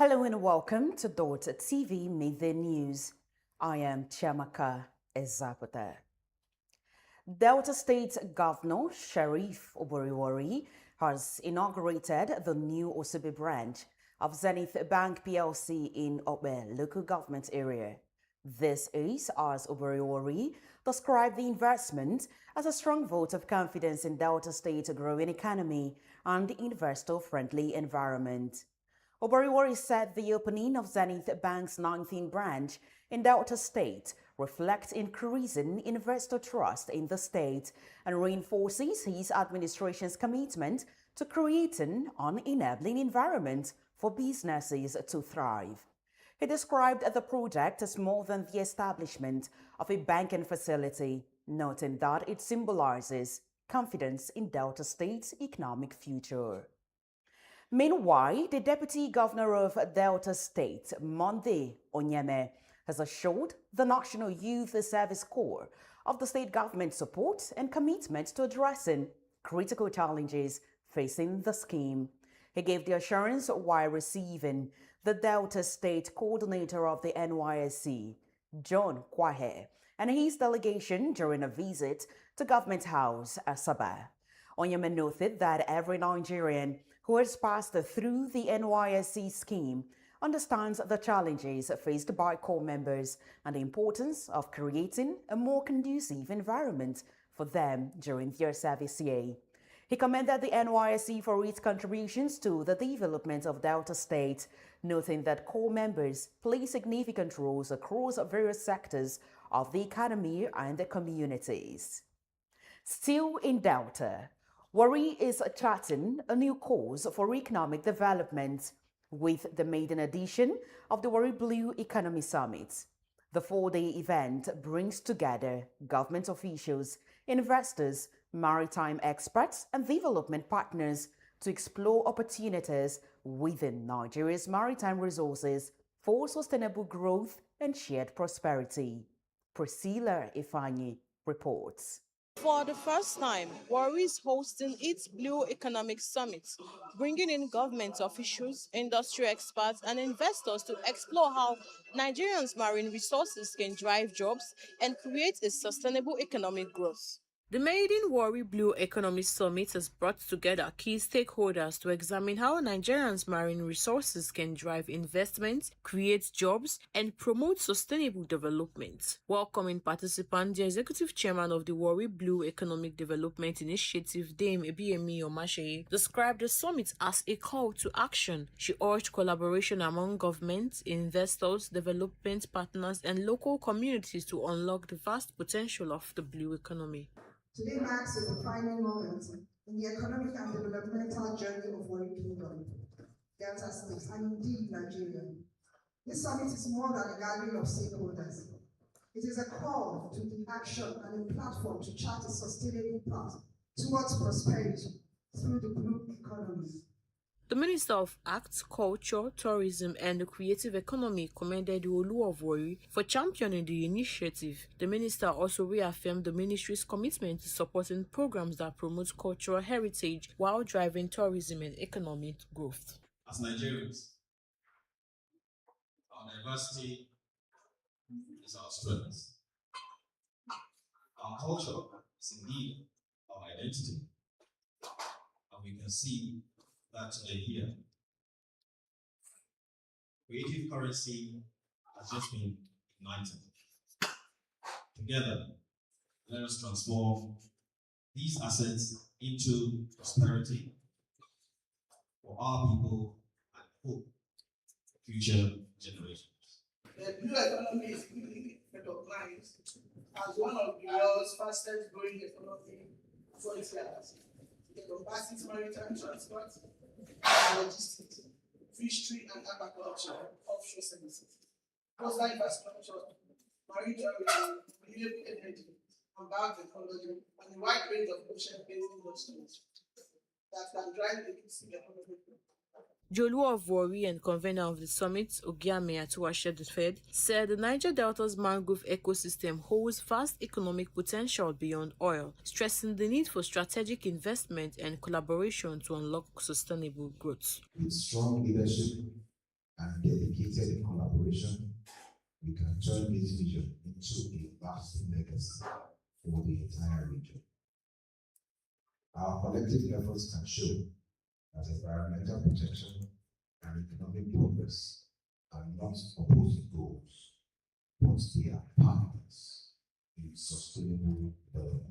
Hello and welcome to Dott TV Midday News. I am Chiamaka Ezapata. Delta State Governor Sheriff Oboriwori has inaugurated the new Osebe branch of Zenith Bank PLC in Obe local government area. This is, as Oboriwori described the investment as a strong vote of confidence in Delta State's growing economy and investor-friendly environment. Oboriwori said the opening of Zenith Bank's 19th branch in Delta State reflects increasing investor trust in the state and reinforces his administration's commitment to creating an enabling environment for businesses to thrive. He described the project as more than the establishment of a banking facility, noting that it symbolizes confidence in Delta State's economic future. Meanwhile, the Deputy Governor of Delta State, Monday Onyeme, has assured the National Youth Service Corps of the state government's support and commitment to addressing critical challenges facing the scheme. He gave the assurance while receiving the Delta State Coordinator of the NYSC, John Kwahe, and his delegation during a visit to Government House, Asaba. Onyeme noted that every Nigerian who has passed through the NYSC scheme understands the challenges faced by corps members and the importance of creating a more conducive environment for them during their service year. He commended the NYSC for its contributions to the development of Delta State, noting that corps members play significant roles across various sectors of the economy and the communities. Still in Delta, Warri is charting a new course for economic development with the maiden edition of the Warri Blue Economy Summit. The four-day event brings together government officials, investors, maritime experts, and development partners to explore opportunities within Nigeria's maritime resources for sustainable growth and shared prosperity. Priscilla Ifanyi reports. For the first time, Warri is hosting its Blue Economic Summit, bringing in government officials, industry experts, and investors to explore how Nigerians' marine resources can drive jobs and create a sustainable economic growth. The Maiden Warri Blue Economy Summit has brought together key stakeholders to examine how Nigerians' marine resources can drive investment, create jobs, and promote sustainable development. Welcoming participant, the executive chairman of the Warri Blue Economic Development Initiative, Dame Ebiyemi Omaseye, described the summit as a call to action. She urged collaboration among government, investors, development partners, and local communities to unlock the vast potential of the blue economy. Today marks a defining moment in the economic and developmental journey of Warri Kingdom, Delta State, and indeed Nigeria. This summit is more than a gathering of stakeholders. It is a call to the action and a platform to chart a sustainable path towards prosperity through the blue economy. The Minister of Arts, Culture, Tourism and the Creative Economy commended the Olu of Warri for championing the initiative. The minister also reaffirmed the ministry's commitment to supporting programs that promote cultural heritage while driving tourism and economic growth. As Nigerians, our diversity is our strength. Our culture is indeed our identity, and we can see that today here. Creative currency has just been ignited. Together, let us transform these assets into prosperity for our people and hope for future generations. The blue economy is being recognized as one of the world's fastest growing economy frontiers. The encompasses maritime transport, logistics, fishery and aquaculture, offshore services, coastal infrastructure, marine tourism, renewable energy, and biotechnology, and a wide range of ocean-based industries that can drive the economic growth. Jolu of Warri and convener of the summit, Ogiame Atuwashe III, said the Niger Delta's mangrove ecosystem holds vast economic potential beyond oil, stressing the need for strategic investment and collaboration to unlock sustainable growth. With strong leadership and dedicated collaboration, we can turn this vision into a lasting legacy for the entire region. Our collective efforts can show that environmental protection and economic progress are not opposing goals, but they are partners in sustainable development.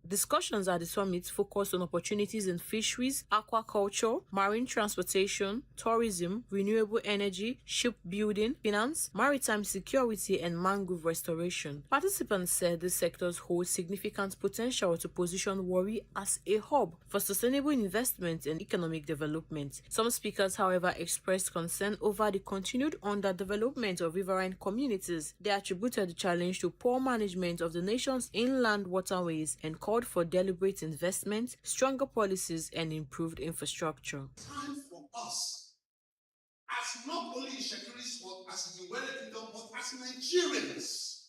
Discussions at the summit focused on opportunities in fisheries, aquaculture, marine transportation, tourism, renewable energy, shipbuilding, finance, maritime security, and mangrove restoration. Participants said these sectors hold significant potential to position Warri as a hub for sustainable investment and economic development. Some speakers, however, expressed concern over the continued underdevelopment of riverine communities. They attributed the challenge to poor management of the nation's inland waterways and called for deliberate investment, stronger policies, and improved infrastructure. Time for us, as not only Shekiri's but as the Warri Kingdom, but as Nigerians,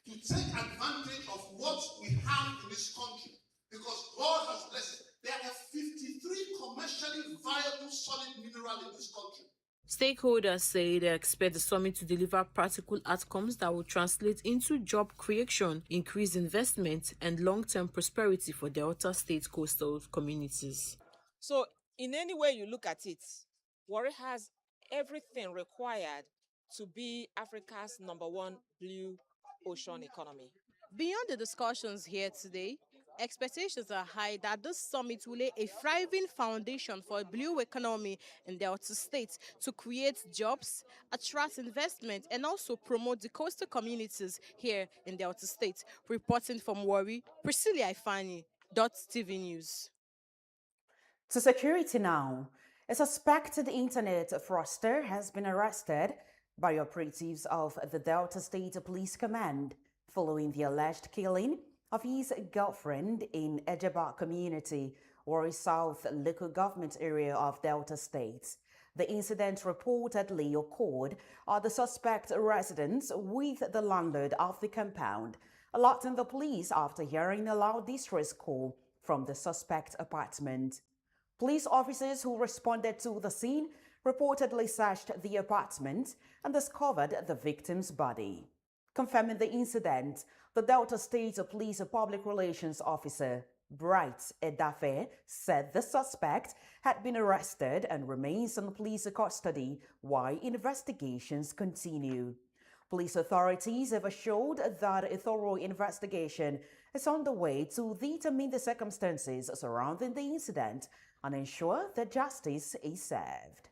to take advantage of what we have in this country, because God has blessed it. There are 53 commercially viable solid minerals in this country. Stakeholders say they expect the summit to deliver practical outcomes that will translate into job creation, increased investment, and long-term prosperity for Delta State coastal communities. So, in any way you look at it, Warri has everything required to be Africa's #1 blue ocean economy. Beyond the discussions here today, expectations are high that this summit will lay a thriving foundation for a blue economy in Delta State to create jobs, attract investment, and also promote the coastal communities here in Delta State. Reporting from Warri, Priscilla Ifani, Dott TV News. To security now, a suspected internet fraudster has been arrested by operatives of the Delta State Police Command following the alleged killing of his girlfriend in Ejaba community, Warri South local government area of Delta State. The incident reportedly occurred at the suspect residence with the landlord of the compound, alerting the police after hearing a loud distress call from the suspect apartment. Police officers who responded to the scene reportedly searched the apartment and discovered the victim's body. Confirming the incident, the Delta State Police Public Relations Officer, Bright Edafe, said the suspect had been arrested and remains in police custody while investigations continue. Police authorities have assured that a thorough investigation is underway to determine the circumstances surrounding the incident and ensure that justice is served.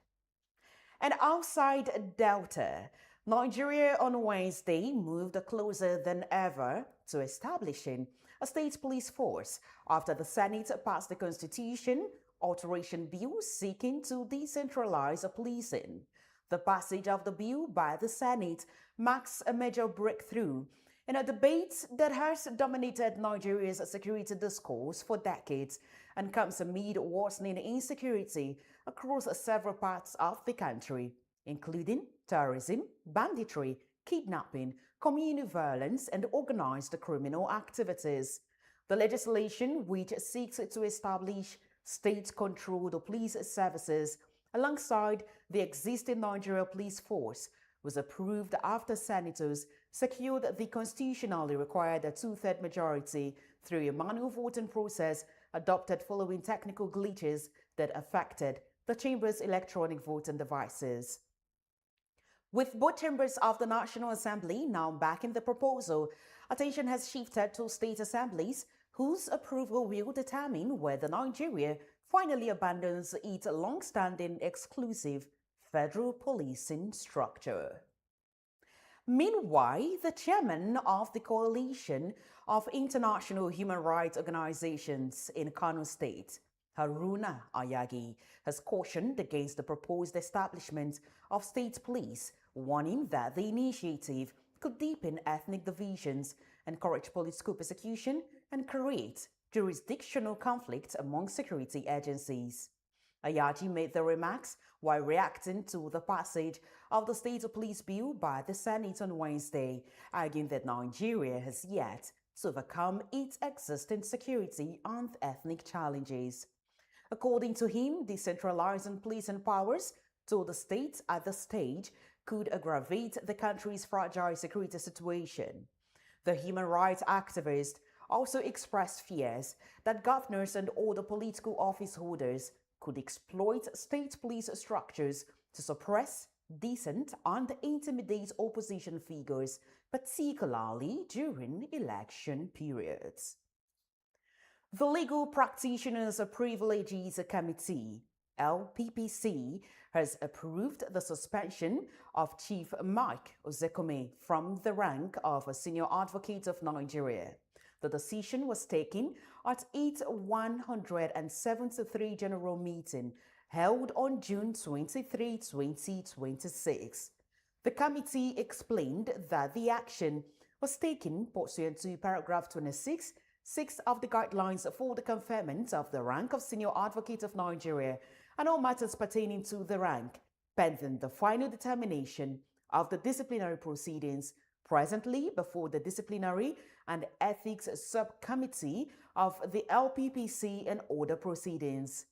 And outside Delta, Nigeria on Wednesday moved closer than ever to establishing a state police force after the Senate passed the Constitution Alteration Bill seeking to decentralize policing. The passage of the bill by the Senate marks a major breakthrough in a debate that has dominated Nigeria's security discourse for decades and comes amid worsening insecurity across several parts of the country, including terrorism, banditry, kidnapping, community violence, and organized criminal activities. The legislation, which seeks to establish state-controlled police services alongside the existing Nigeria Police Force, was approved after senators secured the constitutionally required two-thirds majority through a manual voting process adopted following technical glitches that affected the chamber's electronic voting devices. With both chambers of the National Assembly now backing the proposal, attention has shifted to state assemblies whose approval will determine whether Nigeria finally abandons its long-standing exclusive federal policing structure. Meanwhile, the chairman of the Coalition of International Human Rights Organizations in Kano State, Haruna Ayagi, has cautioned against the proposed establishment of state police, warning that the initiative could deepen ethnic divisions, encourage political persecution, and create jurisdictional conflict among security agencies. Ayagi made the remarks while reacting to the passage of the State Police Bill by the Senate on Wednesday, arguing that Nigeria has yet to overcome its existing security and ethnic challenges. According to him, decentralizing policing powers told the state at this stage could aggravate the country's fragile security situation. The human rights activist also expressed fears that governors and other political office holders could exploit state police structures to suppress, dissent, and intimidate opposition figures, particularly during election periods. The Legal Practitioners Privileges Committee, LPPC, has approved the suspension of Chief Mike Ozekome from the rank of a Senior Advocate of Nigeria. The decision was taken at its 173 General Meeting held on June 23, 2026. The committee explained that the action was taken pursuant to paragraph 26 of the guidelines for the conferment of the rank of Senior Advocate of Nigeria and all matters pertaining to the rank, pending the final determination of the disciplinary proceedings presently before the Disciplinary and Ethics Subcommittee of the LPPC and other proceedings.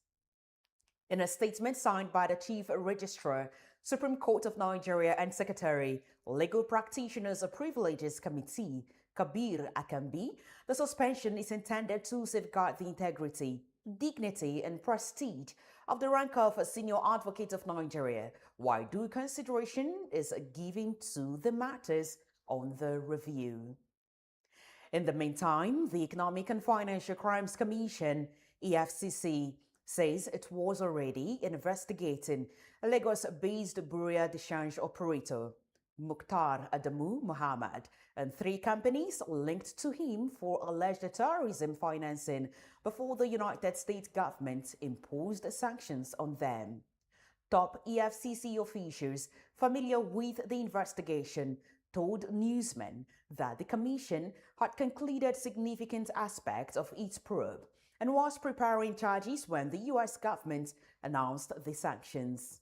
In a statement signed by the Chief Registrar, Supreme Court of Nigeria and Secretary, Legal Practitioners Privileges Committee, Kabir Akambi, the suspension is intended to safeguard the integrity, dignity, and prestige of the rank of Senior Advocate of Nigeria, while due consideration is given to the matters on the review. In the meantime, the Economic and Financial Crimes Commission, EFCC, says it was already investigating a Lagos-based Bureau de Change operator, Mukhtar Adamu Muhammad, and 3 companies linked to him for alleged terrorism financing before the United States government imposed sanctions on them. Top EFCC officials familiar with the investigation told newsmen that the commission had concluded significant aspects of its probe and was preparing charges when the U.S. government announced the sanctions.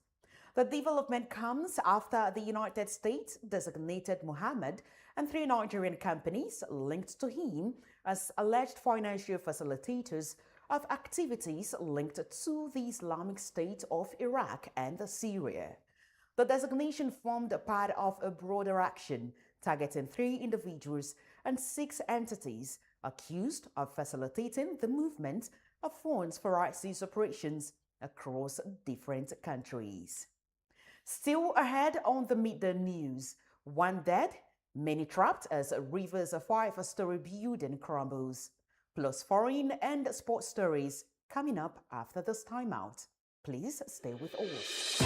The development comes after the United States designated Mohammed and 3 Nigerian companies linked to him as alleged financial facilitators of activities linked to the Islamic State of Iraq and Syria. The designation formed a part of a broader action targeting 3 individuals and 6 entities accused of facilitating the movement of funds for ISIS operations across different countries. Still ahead on the midday news, 1 dead, many trapped as Rivers 5-story building crumbles. Plus foreign and sports stories coming up after this timeout. Please stay with us.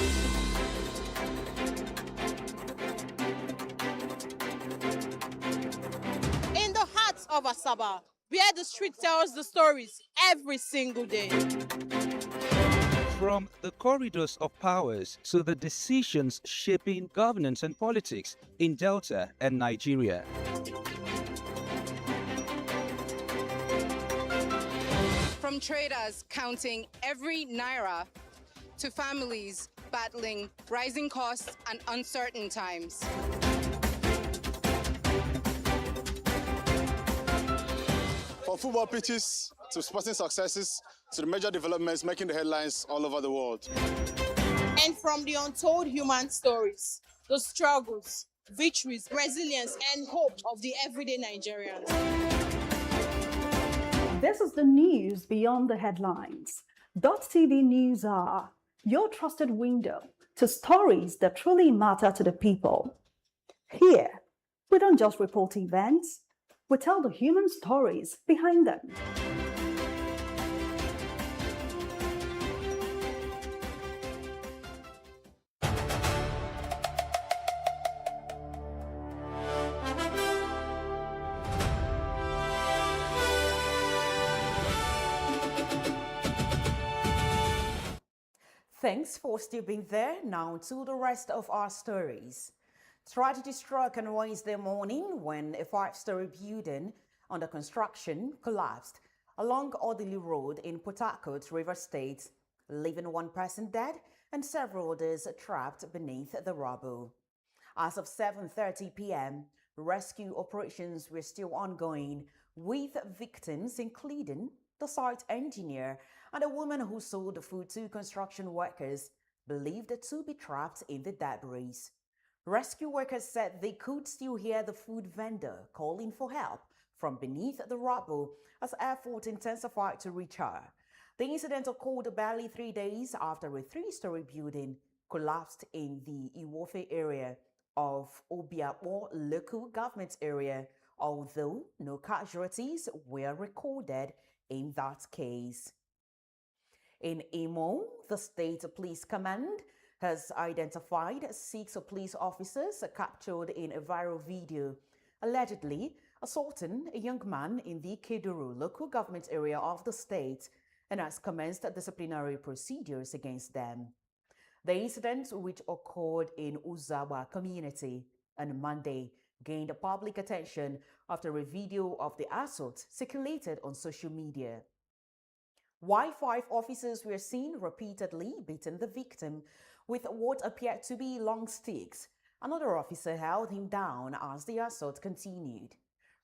In the heart of Asaba, where the street tells the stories every single day. From the corridors of powers to the decisions shaping governance and politics in Delta and Nigeria. From traders counting every naira to families battling rising costs and uncertain times. From football pitches to sporting successes to the major developments making the headlines all over the world. And from the untold human stories, the struggles, victories, resilience, and hope of the everyday Nigerians. This is the news beyond the headlines. Dott TV News are your trusted window to stories that truly matter to the people. Here, we don't just report events, we tell the human stories behind them. Thanks for still being there. Now to the rest of our stories. Tragedy struck on Wednesday morning when a 5-story building under construction collapsed along Odili Road in Port Harcourt, Rivers State, leaving 1 person dead and several others trapped beneath the rubble. As of 7:30 p.m., rescue operations were still ongoing, with victims including the site engineer and a woman who sold food to construction workers believed to be trapped in the debris. Rescue workers said they could still hear the food vendor calling for help from beneath the rubble as effort intensified to reach her. The incident occurred barely 3 days after a three-story building collapsed in the Iwofe area of Obiapo local government area, although no casualties were recorded in that case. In Imo, the State Police Command has identified 6 police officers captured in a viral video, allegedly assaulting a young man in the Keduru local government area of the state, and has commenced disciplinary procedures against them. The incident, which occurred in Uzawa community on Monday, gained public attention after a video of the assault circulated on social media. While 5 officers were seen repeatedly beating the victim with what appeared to be long sticks, another officer held him down as the assault continued.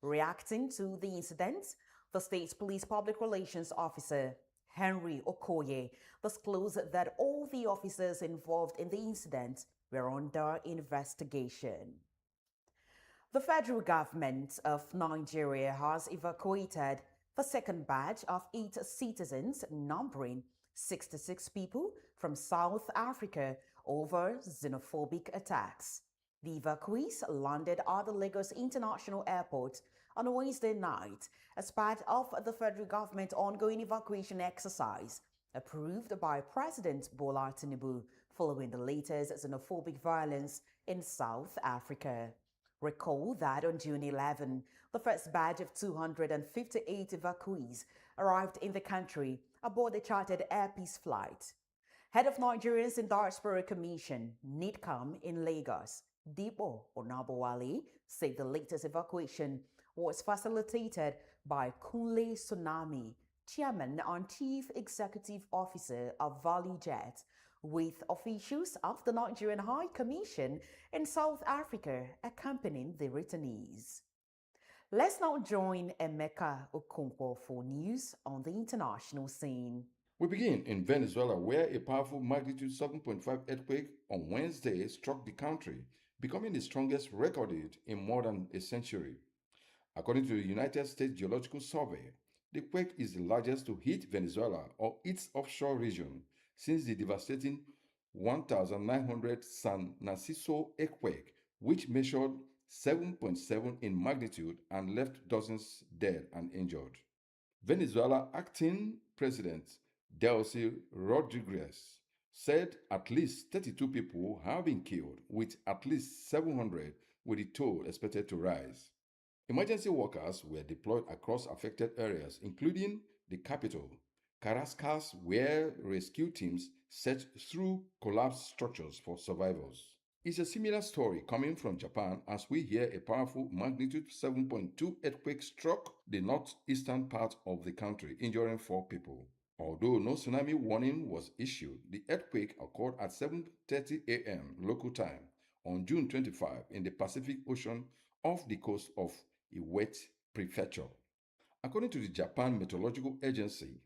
Reacting to the incident, the state police public relations officer, Henry Okoye, disclosed that all the officers involved in the incident were under investigation. The federal government of Nigeria has evacuated the second batch of 8 citizens, numbering 66 people, from South Africa over xenophobic attacks. The evacuees landed at the Lagos International Airport on Wednesday night as part of the federal government's ongoing evacuation exercise, approved by President Bola Tinubu following the latest xenophobic violence in South Africa. Recall that on June 11, the first batch of 258 evacuees arrived in the country aboard a chartered Air Peace flight. Head of Nigerians in Diaspora Commission, NIDCAM in Lagos, Dipo Onabowale, said the latest evacuation was facilitated by Kunle Tsunami, Chairman and Chief Executive Officer of ValueJet, with officials of the Nigerian High Commission in South Africa accompanying the returnees. Let's now join Emeka Okonkwo for news on the international scene. We begin in Venezuela, where a powerful magnitude 7.5 earthquake on Wednesday struck the country, becoming the strongest recorded in more than a century. According to the United States Geological Survey, the quake is the largest to hit Venezuela or its offshore region since the devastating 1900 San Narciso earthquake, which measured 7.7 in magnitude and left dozens dead and injured. Venezuela acting President Delcy Rodriguez said at least 32 people have been killed, with at least 700 with the toll expected to rise. Emergency workers were deployed across affected areas, including the capital, Caracas, where rescue teams searched through collapsed structures for survivors. It's a similar story coming from Japan as we hear a powerful magnitude 7.2 earthquake struck the northeastern part of the country, injuring 4 people. Although no tsunami warning was issued, the earthquake occurred at 7:30 a.m. local time on June 25 in the Pacific Ocean off the coast of Iwate Prefecture. According to the Japan Meteorological Agency,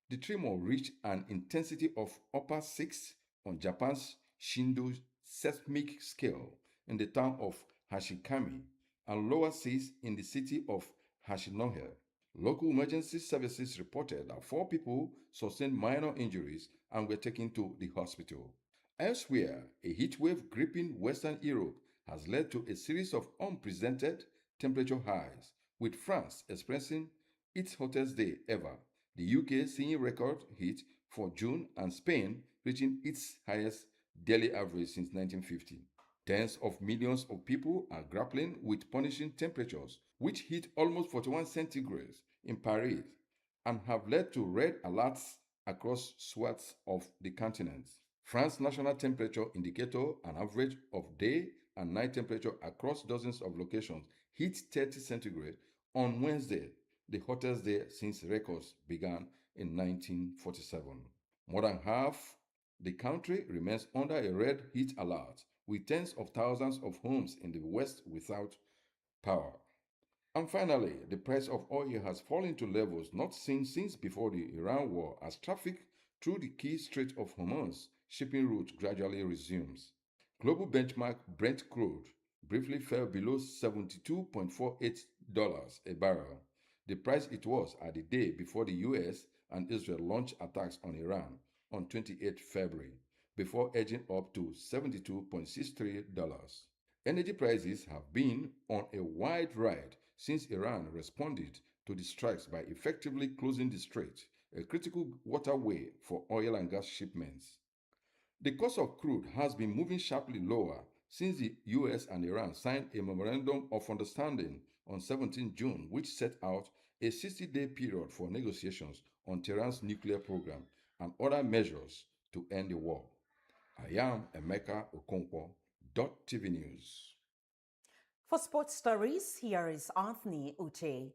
the tremor reached an intensity of upper 6 on Japan's Shindo seismic scale in the town of Hashikami and lower 6 in the city of Hashinohe. Local emergency services reported that 4 people sustained minor injuries and were taken to the hospital. Elsewhere, a heatwave gripping Western Europe has led to a series of unprecedented temperature highs, with France experiencing its hottest day ever, the UK seeing record heat for June, and Spain reaching its highest daily average since 1950. Tens of millions of people are grappling with punishing temperatures, which hit almost 41 centigrade in Paris and have led to red alerts across swaths of the continent. France's national temperature indicator, an average of day and night temperature across dozens of locations, hit 30 centigrade on Wednesday, the hottest day since records began in 1947. More than half the country remains under a red heat alert, with tens of thousands of homes in the west without power. And finally, the price of oil has fallen to levels not seen since before the Iran war as traffic through the key Strait of Hormuz shipping route gradually resumes. Global benchmark Brent crude briefly fell below $72.48 a barrel, the price it was at the day before the US and Israel launched attacks on Iran on 28 February, before edging up to $72.63. Energy prices have been on a wild ride since Iran responded to the strikes by effectively closing the strait, a critical waterway for oil and gas shipments. The cost of crude has been moving sharply lower since the US and Iran signed a memorandum of understanding on 17 June, which set out a 60-day period for negotiations on Tehran's nuclear program and other measures to end the war. I am Emeka Okonkwo, Dott TV News. For sports stories, here is Anthony Uche.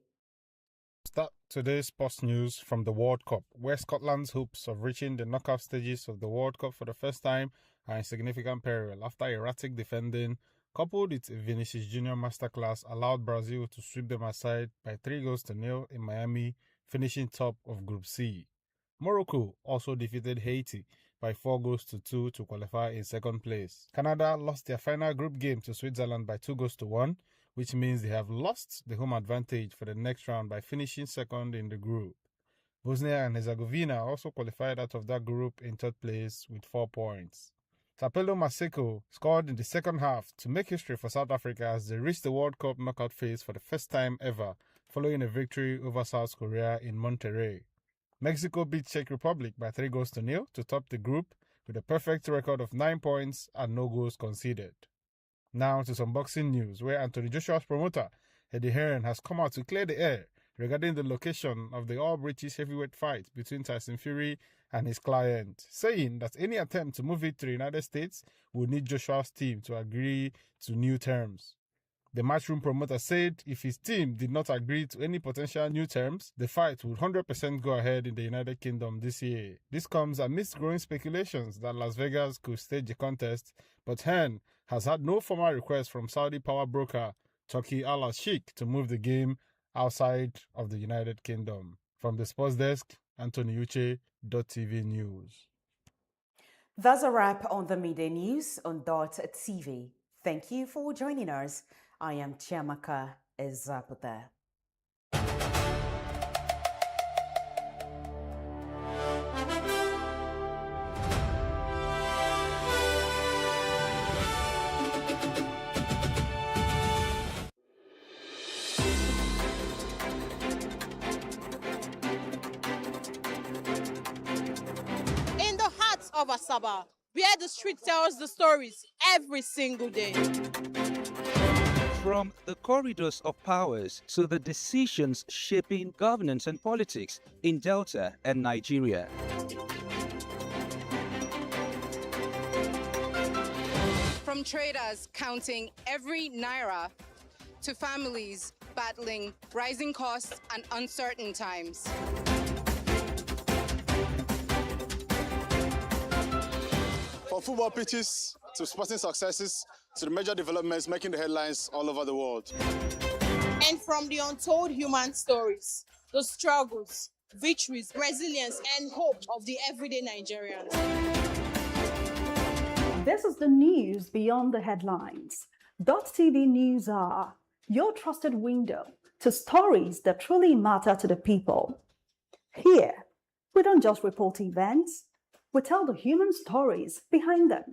Start today's sports news from the World Cup, where Scotland's hopes of reaching the knockout stages of the World Cup for the first time are in significant peril after erratic defending, coupled with a Vinicius Junior masterclass, allowed Brazil to sweep them aside by 3-0 in Miami, finishing top of Group C. Morocco also defeated Haiti by 4-2 to qualify in second place. Canada lost their final group game to Switzerland by 2-1, which means they have lost the home advantage for the next round by finishing second in the group. Bosnia and Herzegovina also qualified out of that group in third place with 4 points. Sapelo Maseko scored in the second half to make history for South Africa as they reached the World Cup knockout phase for the first time ever, following a victory over South Korea in Monterrey. Mexico beat Czech Republic by 3-0 to top the group with a perfect record of 9 points and no goals conceded. Now to some boxing news, where Anthony Joshua's promoter, Eddie Hearn, has come out to clear the air regarding the location of the all-British heavyweight fight between Tyson Fury and his client, saying that any attempt to move it to the United States would need Joshua's team to agree to new terms. The matchroom promoter said if his team did not agree to any potential new terms, the fight would 100% go ahead in the United Kingdom this year. This comes amidst growing speculations that Las Vegas could stage a contest, but Hearn has had no formal request from Saudi power broker Turki Al-Sheikh to move the game outside of the United Kingdom. From the sports desk, Anthony Uche, Dott TV News. That's a wrap on the midday news on Dott TV. Thank you for joining us. I am Chiamaka Ezapute. In the heart of Asaba, where the street tells the stories every single day. From the corridors of powers to the decisions shaping governance and politics in Delta and Nigeria. From traders counting every naira to families battling rising costs and uncertain times. From football pitches to sporting successes to the major developments making the headlines all over the world. And from the untold human stories, the struggles, victories, resilience, and hope of the everyday Nigerians. This is the news beyond the headlines. Dott TV News are your trusted window to stories that truly matter to the people. Here, we don't just report events, we tell the human stories behind them.